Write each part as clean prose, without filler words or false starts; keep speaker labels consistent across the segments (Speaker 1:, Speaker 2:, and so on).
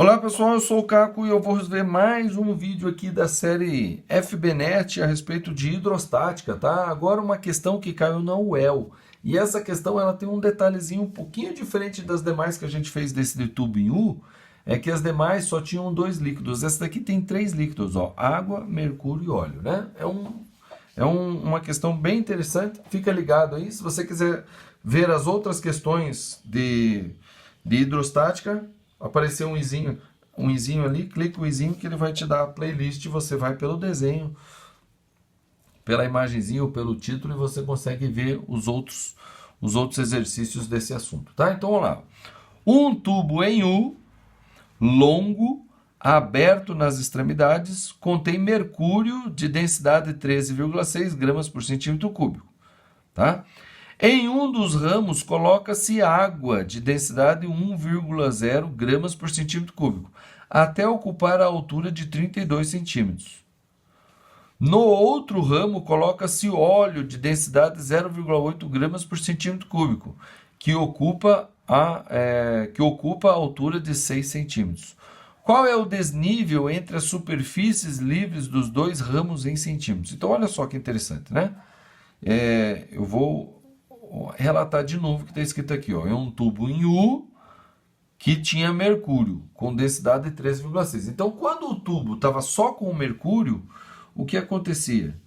Speaker 1: Olá pessoal, eu sou o Caco e eu vou ver mais um vídeo aqui da série FBNet a respeito de hidrostática, tá? Agora uma questão que caiu na UEL. E essa questão ela tem um detalhezinho um pouquinho diferente das demais que a gente fez desse de tubo em U, é que as demais só tinham dois líquidos. Essa daqui tem três líquidos, ó, água, mercúrio e óleo, né? Uma questão bem interessante, fica ligado aí. Se você quiser ver as outras questões de hidrostática, aparecer um izinho ali, clica o izinho que ele vai te dar a playlist, você vai pelo desenho, pela imagenzinha ou pelo título e você consegue ver os outros exercícios desse assunto, tá? Então vamos lá. Um tubo em U, longo, aberto nas extremidades, contém mercúrio de densidade 13,6 gramas por centímetro cúbico, tá? Em um dos ramos coloca-se água de densidade 1,0 gramas por centímetro cúbico, até ocupar a altura de 32 centímetros. No outro ramo coloca-se óleo de densidade 0,8 gramas por centímetro cúbico, que ocupa a altura de 6 centímetros. Qual é o desnível entre as superfícies livres dos dois ramos em centímetros? Então, olha só que interessante, né? Eu vou relatar de novo o que está escrito aqui. Ó. É um tubo em U que tinha mercúrio com densidade de 13,6. Então, quando o tubo estava só com o mercúrio, o que acontecia?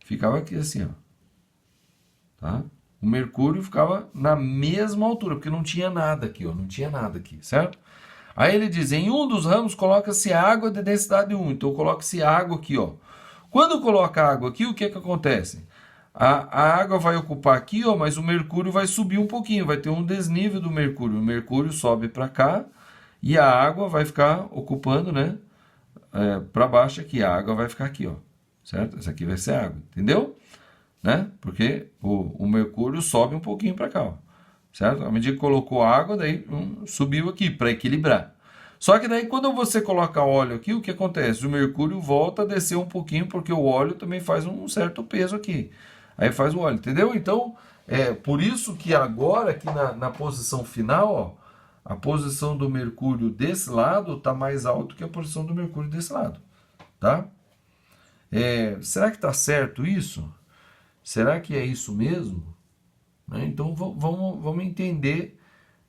Speaker 1: Ficava aqui assim, ó. Tá? O mercúrio ficava na mesma altura, porque não tinha nada aqui, ó, não tinha nada aqui, certo? Aí ele diz, em um dos ramos coloca-se água de densidade 1, então coloca-se água aqui, ó. Quando coloca água aqui, o que acontece? A água vai ocupar aqui, ó, mas o mercúrio vai subir um pouquinho, vai ter um desnível do mercúrio. O mercúrio sobe para cá e a água vai ficar ocupando, né, para baixo aqui. A água vai ficar aqui, ó, certo? Essa aqui vai ser água, entendeu? Né? Porque o mercúrio sobe um pouquinho para cá, ó, certo? À medida que colocou água, daí subiu aqui para equilibrar. Só que daí quando você coloca óleo aqui, o que acontece? O mercúrio volta a descer um pouquinho, porque o óleo também faz um certo peso aqui. Aí faz o óleo, entendeu? Então, por isso que agora, aqui na posição final, ó, a posição do mercúrio desse lado está mais alto que a posição do mercúrio desse lado, tá? Será que está certo isso? Será que é isso mesmo? Né? Então, vamos entender,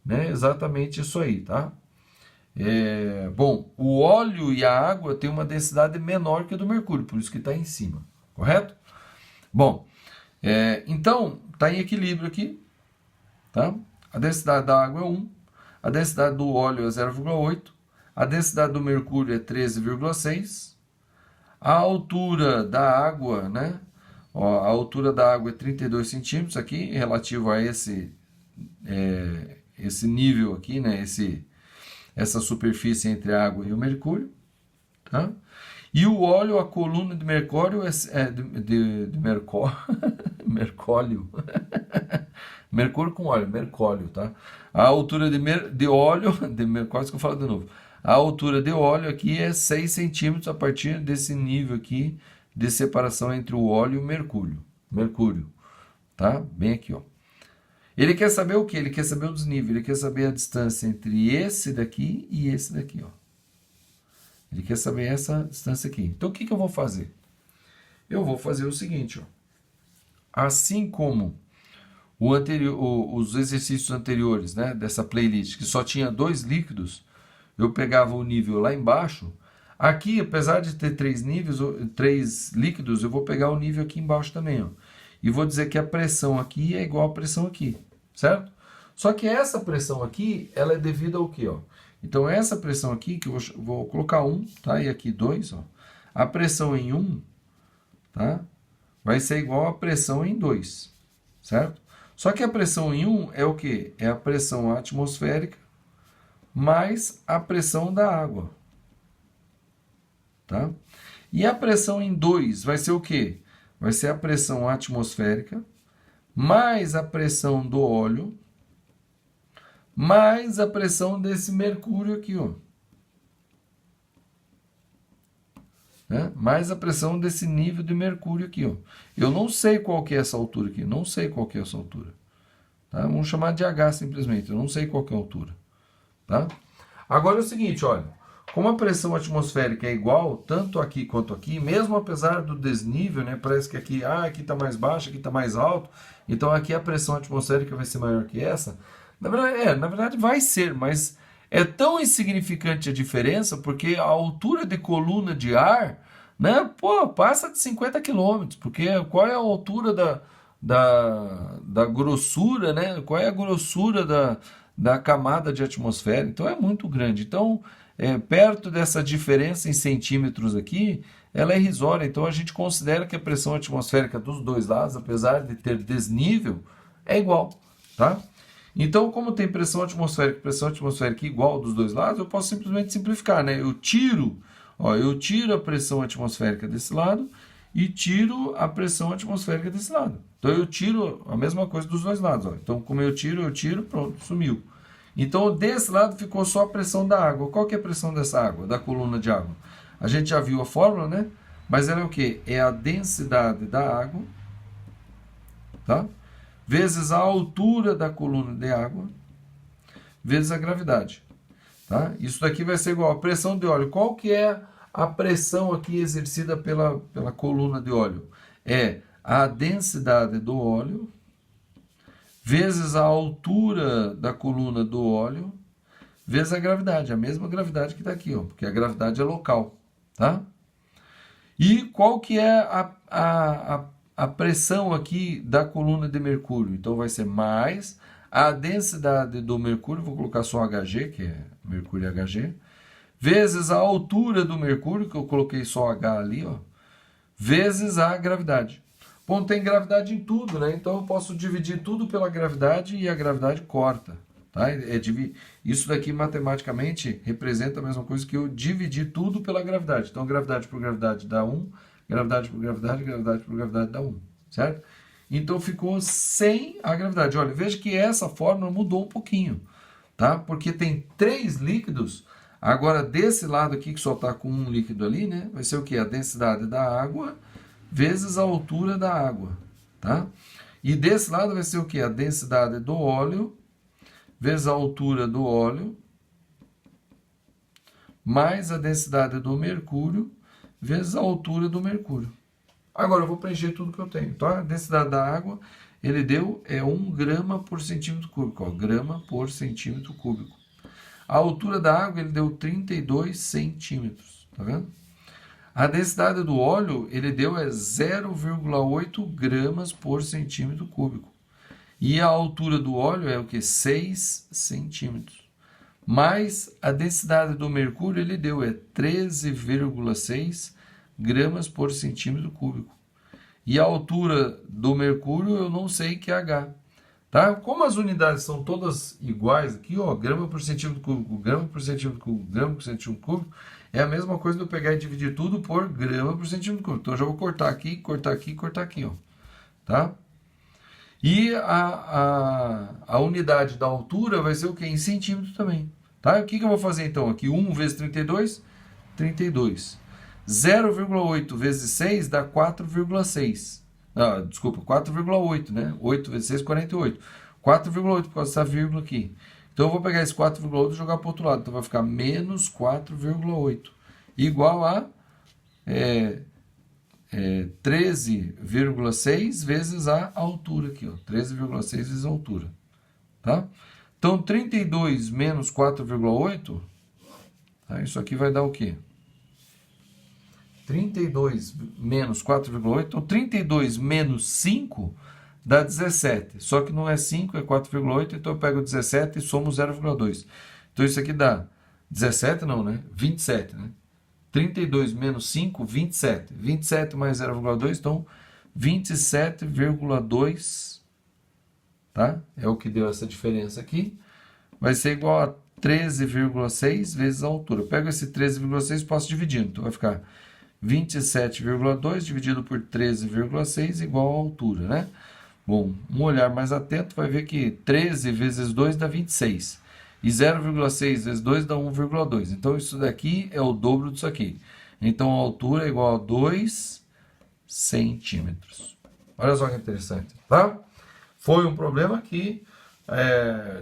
Speaker 1: né, exatamente isso aí, tá? Bom, o óleo e a água têm uma densidade menor que a do mercúrio, por isso que está em cima, correto? Bom, então, está em equilíbrio aqui, tá? A densidade da água é 1, a densidade do óleo é 0,8, a densidade do mercúrio é 13,6, a altura da água, né? Ó, a altura da água é 32 centímetros aqui, relativo a esse nível aqui, né? Essa superfície entre a água e o mercúrio, tá? E o óleo, a coluna de mercúrio de mercólio. Mercúrio com óleo, mercólio, tá? A altura de óleo, quase que eu falo de novo. A altura de óleo aqui é 6 centímetros a partir desse nível aqui de separação entre o óleo e o mercúrio, tá? Bem aqui, ó. Ele quer saber o quê? Ele quer saber o desnível, ele quer saber a distância entre esse daqui e esse daqui, ó. Ele quer saber essa distância aqui. Então, o que eu vou fazer? Eu vou fazer o seguinte, ó. Assim como os exercícios anteriores, né, dessa playlist, que só tinha dois líquidos, eu pegava o nível lá embaixo. Aqui, apesar de ter três líquidos, eu vou pegar o nível aqui embaixo também, ó. E vou dizer que a pressão aqui é igual à pressão aqui, certo? Só que essa pressão aqui, ela é devida ao quê, ó? Então, essa pressão aqui, que eu vou colocar 1, tá? E aqui 2, ó. A pressão em 1, tá? Vai ser igual à pressão em 2, certo? Só que a pressão em 1 é o quê? É a pressão atmosférica mais a pressão da água, tá? E a pressão em 2 vai ser o quê? Vai ser a pressão atmosférica mais a pressão do óleo mais a pressão desse mercúrio aqui, ó. Né? Mais a pressão desse nível de mercúrio aqui, ó. Eu não sei qual que é essa altura aqui, não sei qual que é essa altura. Tá? Vamos chamar de H simplesmente, eu não sei qual que é a altura. Tá? Agora é o seguinte, olha. Como a pressão atmosférica é igual, tanto aqui quanto aqui, mesmo apesar do desnível, né, parece que aqui está mais baixo, aqui está mais alto, então aqui a pressão atmosférica vai ser maior que essa. Na verdade vai ser, mas é tão insignificante a diferença, porque a altura de coluna de ar, né, pô, passa de 50 quilômetros, porque qual é a altura da grossura, né? Qual é a grossura da camada de atmosfera? Então é muito grande. Então, perto dessa diferença em centímetros aqui, ela é irrisória. Então a gente considera que a pressão atmosférica dos dois lados, apesar de ter desnível, é igual, tá? Então, como tem pressão atmosférica igual dos dois lados, eu posso simplesmente simplificar, né? Eu tiro a pressão atmosférica desse lado e tiro a pressão atmosférica desse lado. Então eu tiro a mesma coisa dos dois lados. Ó. Então, como eu tiro, pronto, sumiu. Então, desse lado ficou só a pressão da água. Qual que é a pressão dessa água, da coluna de água? A gente já viu a fórmula, né? Mas ela é o quê? É a densidade da água, tá? Vezes a altura da coluna de água, vezes a gravidade. Tá? Isso daqui vai ser igual a pressão de óleo. Qual que é a pressão aqui exercida pela coluna de óleo? É a densidade do óleo vezes a altura da coluna do óleo vezes a gravidade. A mesma gravidade que está aqui, ó, porque a gravidade é local. Tá? E qual que é a pressão aqui da coluna de mercúrio? Então vai ser mais a densidade do mercúrio, vou colocar só Hg, que é mercúrio Hg, vezes a altura do mercúrio, que eu coloquei só H ali, ó, vezes a gravidade. Bom, tem gravidade em tudo, né? Então eu posso dividir tudo pela gravidade e a gravidade corta. Tá? Isso daqui matematicamente representa a mesma coisa que eu dividir tudo pela gravidade. Então gravidade por gravidade dá 1, gravidade por gravidade, gravidade por gravidade dá 1, certo? Então ficou sem a gravidade. Olha, veja que essa fórmula mudou um pouquinho, tá? Porque tem 3 líquidos. Agora, desse lado aqui, que só está com um líquido ali, né? Vai ser o quê? A densidade da água vezes a altura da água, tá? E desse lado vai ser o quê? A densidade do óleo vezes a altura do óleo mais a densidade do mercúrio vezes a altura do mercúrio. Agora eu vou preencher tudo que eu tenho, tá? A densidade da água, ele deu 1 grama por centímetro cúbico, ó, grama por centímetro cúbico. A altura da água, ele deu 32 centímetros, tá vendo? A densidade do óleo, ele deu 0,8 gramas por centímetro cúbico. E a altura do óleo é o que? 6 centímetros. Mais a densidade do mercúrio, ele deu 13,6 gramas por centímetro cúbico. E a altura do mercúrio eu não sei que é H. Tá? Como as unidades são todas iguais aqui, ó, grama por centímetro cúbico, grama por centímetro cúbico, grama por centímetro cúbico, é a mesma coisa de eu pegar e dividir tudo por grama por centímetro cúbico. Então eu já vou cortar aqui, cortar aqui, cortar aqui, ó. Tá? E a unidade da altura vai ser o quê? Em centímetro também. Tá? O que eu vou fazer então aqui? 1 vezes 32, 32. 0,8 vezes 6 dá 4,6. Ah, desculpa, 4,8, né? 8 vezes 6, 48. 4,8 por causa dessa vírgula aqui. Então eu vou pegar esse 4,8 e jogar para o outro lado. Então vai ficar menos 4,8. Igual a 13,6 vezes a altura aqui, ó. 13,6 vezes a altura. Tá? Então 32 menos 4,8, tá? Isso aqui vai dar o quê? 32 menos 4,8, então 32 menos 5 dá 17. Só que não é 5, é 4,8, então eu pego 17 e somo 0,2. Então isso aqui dá 17 não, né? 27, né? 32 menos 5, 27. 27 mais 0,2, então 27,2, tá? É o que deu essa diferença aqui. Vai ser igual a 13,6 vezes a altura. Eu pego esse 13,6 e passo dividindo. Então vai ficar 27,2 dividido por 13,6 igual à altura, né? Bom, um olhar mais atento vai ver que 13 vezes 2 dá 26. E 0,6 vezes 2 dá 1,2. Então, isso daqui é o dobro disso aqui. Então, a altura é igual a 2 centímetros. Olha só que interessante, tá? Foi um problema que,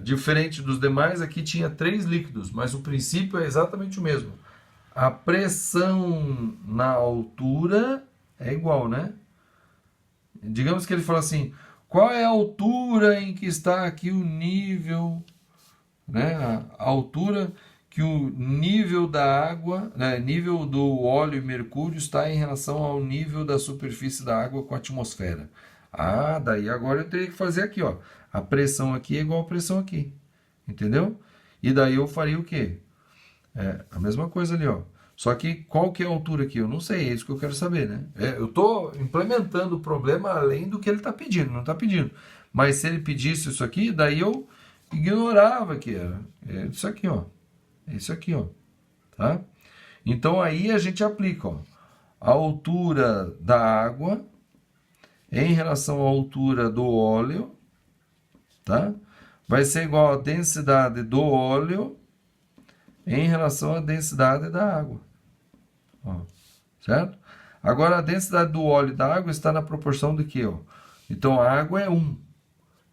Speaker 1: diferente dos demais, aqui tinha 3 líquidos, mas o princípio é exatamente o mesmo. A pressão na altura é igual, né? Digamos que ele fala assim, qual é a altura em que está aqui o nível, né? A altura que o nível da água, né? Nível do óleo e mercúrio está em relação ao nível da superfície da água com a atmosfera. Ah, daí agora eu teria que fazer aqui, ó. A pressão aqui é igual a pressão aqui. Entendeu? E daí eu faria o quê? A mesma coisa ali, ó. Só que qual que é a altura aqui? Eu não sei, é isso que eu quero saber, né? Eu estou implementando o problema além do que ele está pedindo, não está pedindo. Mas se ele pedisse isso aqui, daí eu ignorava que era. É isso aqui, ó. É isso aqui, ó. Tá? Então aí a gente aplica, ó. A altura da água em relação à altura do óleo, tá? Vai ser igual a densidade do óleo em relação à densidade da água. Ó, certo? Agora, a densidade do óleo e da água está na proporção de quê? Ó? Então, a água é 1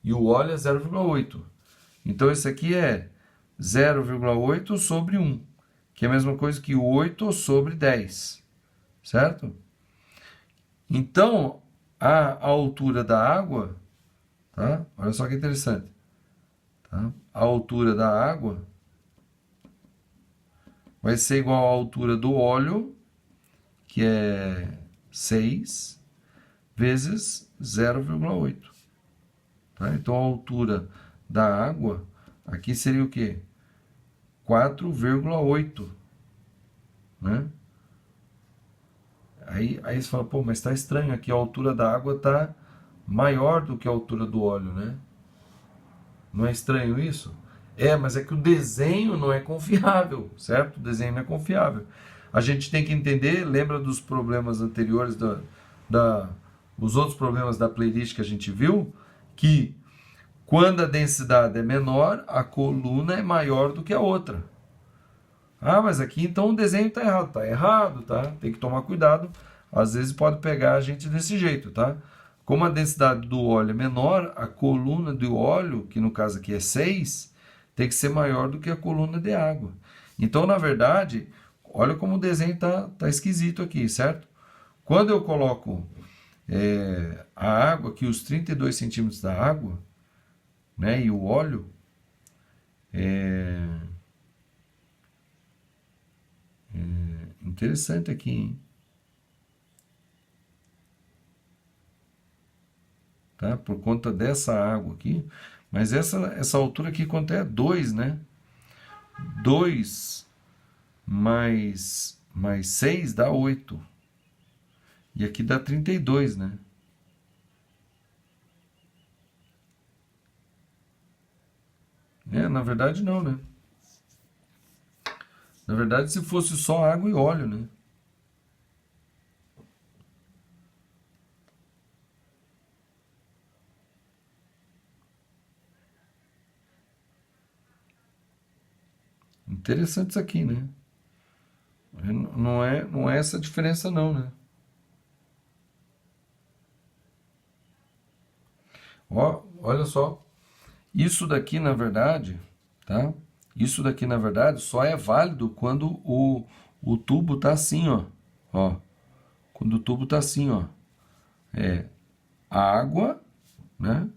Speaker 1: e o óleo é 0,8. Então, esse aqui é 0,8 sobre 1, que é a mesma coisa que 8 sobre 10. Certo? Então, a altura da água, tá? Olha só que interessante. Tá? A altura da água vai ser igual à altura do óleo, que é 6, vezes 0,8. Tá? Então, a altura da água aqui seria o quê? 4,8. Né? Aí você fala, pô, mas está estranho aqui, a altura da água está maior do que a altura do óleo, né? Não é estranho isso? Mas é que o desenho não é confiável, certo? O desenho não é confiável. A gente tem que entender, lembra dos problemas anteriores, os outros problemas da playlist que a gente viu? Que quando a densidade é menor, a coluna é maior do que a outra. Ah, mas aqui então o desenho está errado. Está errado, tá? Tem que tomar cuidado. Às vezes pode pegar a gente desse jeito, tá? Como a densidade do óleo é menor, a coluna do óleo, que no caso aqui é 6, tem que ser maior do que a coluna de água. Então, na verdade, olha como o desenho tá esquisito aqui, certo? Quando eu coloco a água aqui, os 32 centímetros da água, né, e o óleo, interessante aqui, hein? Tá? Por conta dessa água aqui. Mas essa altura aqui quanto é? 2, né? 2 mais 6 dá 8. E aqui dá 32, né? Na verdade não, né? Na verdade, se fosse só água e óleo, né? Interessante isso aqui, né? Não é essa diferença não, né? Ó, olha só. Isso daqui, na verdade, tá? Isso daqui, na verdade, só é válido quando o tubo tá assim, ó. Ó. Quando o tubo tá assim, ó. É água, né?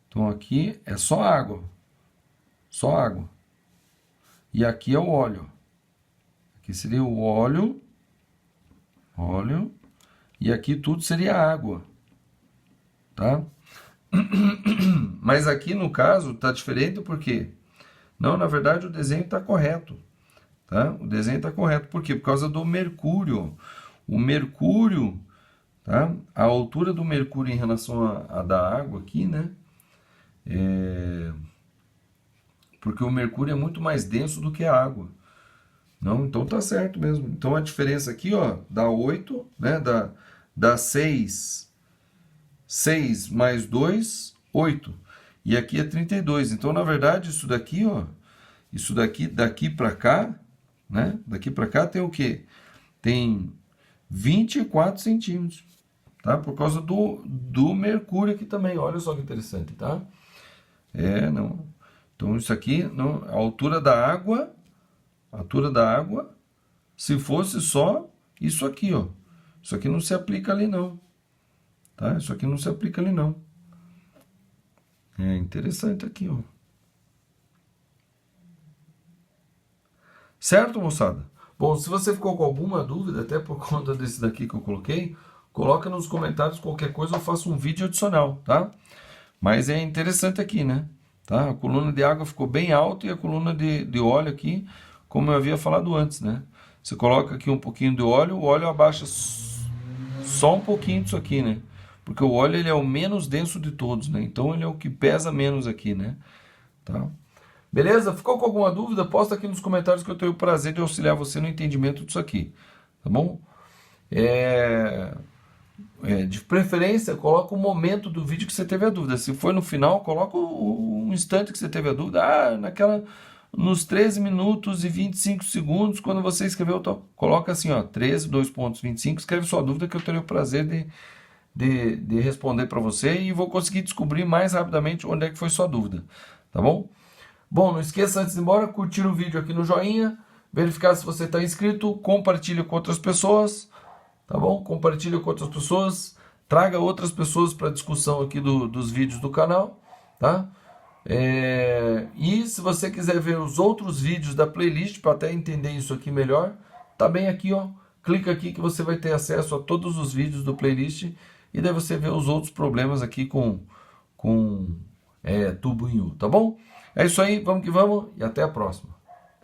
Speaker 1: Então aqui é só água. Só água. E aqui é o óleo. Aqui seria o óleo. Óleo. E aqui tudo seria água. Tá? Mas aqui no caso tá diferente porque não, na verdade o desenho está correto, tá? O desenho está correto, por quê? Por causa do mercúrio. O mercúrio, tá? A altura do mercúrio em relação à da água aqui, né? Porque o mercúrio é muito mais denso do que a água. Não, então tá certo mesmo. Então a diferença aqui, ó, dá 8, né? Dá 6 mais 2, 8. E aqui é 32. Então, na verdade, isso daqui, ó, isso daqui para cá, né? Daqui para cá tem o quê? Tem 24 centímetros, tá? Por causa do mercúrio aqui também. Olha só que interessante, tá? Não. Então, isso aqui, não, a altura da água se fosse só isso aqui, ó. Isso aqui não se aplica ali não, tá? Isso aqui não se aplica ali não. É interessante aqui, ó. Certo, moçada? Bom, se você ficou com alguma dúvida, até por conta desse daqui que eu coloquei, coloca nos comentários qualquer coisa, eu faço um vídeo adicional, tá? Mas é interessante aqui, né? Tá? A coluna de água ficou bem alta e a coluna de óleo aqui, como eu havia falado antes, né? Você coloca aqui um pouquinho de óleo, o óleo abaixa só um pouquinho disso aqui, né? Porque o óleo ele é o menos denso de todos, né? Então ele é o que pesa menos aqui, né? Tá? Beleza? Ficou com alguma dúvida? Posta aqui nos comentários que eu tenho o prazer de auxiliar você no entendimento disso aqui. Tá bom? De preferência, coloca o momento do vídeo que você teve a dúvida. Se foi no final, coloca o instante que você teve a dúvida. Nos 13 minutos e 25 segundos, quando você escreveu, coloca assim, ó, 13, 2,25, escreve sua dúvida que eu terei o prazer de responder para você e vou conseguir descobrir mais rapidamente onde é que foi sua dúvida. Tá bom? Bom, não esqueça antes de ir embora, curtir o vídeo aqui no joinha, verificar se você está inscrito, compartilhe com outras pessoas, tá bom? Compartilhe com outras pessoas, traga outras pessoas para a discussão aqui dos vídeos do canal, tá? E se você quiser ver os outros vídeos da playlist para até entender isso aqui melhor, tá bem aqui, ó. Clica aqui que você vai ter acesso a todos os vídeos do playlist e daí você vê os outros problemas aqui com tubo em U, tá bom? É isso aí, vamos que vamos e até a próxima.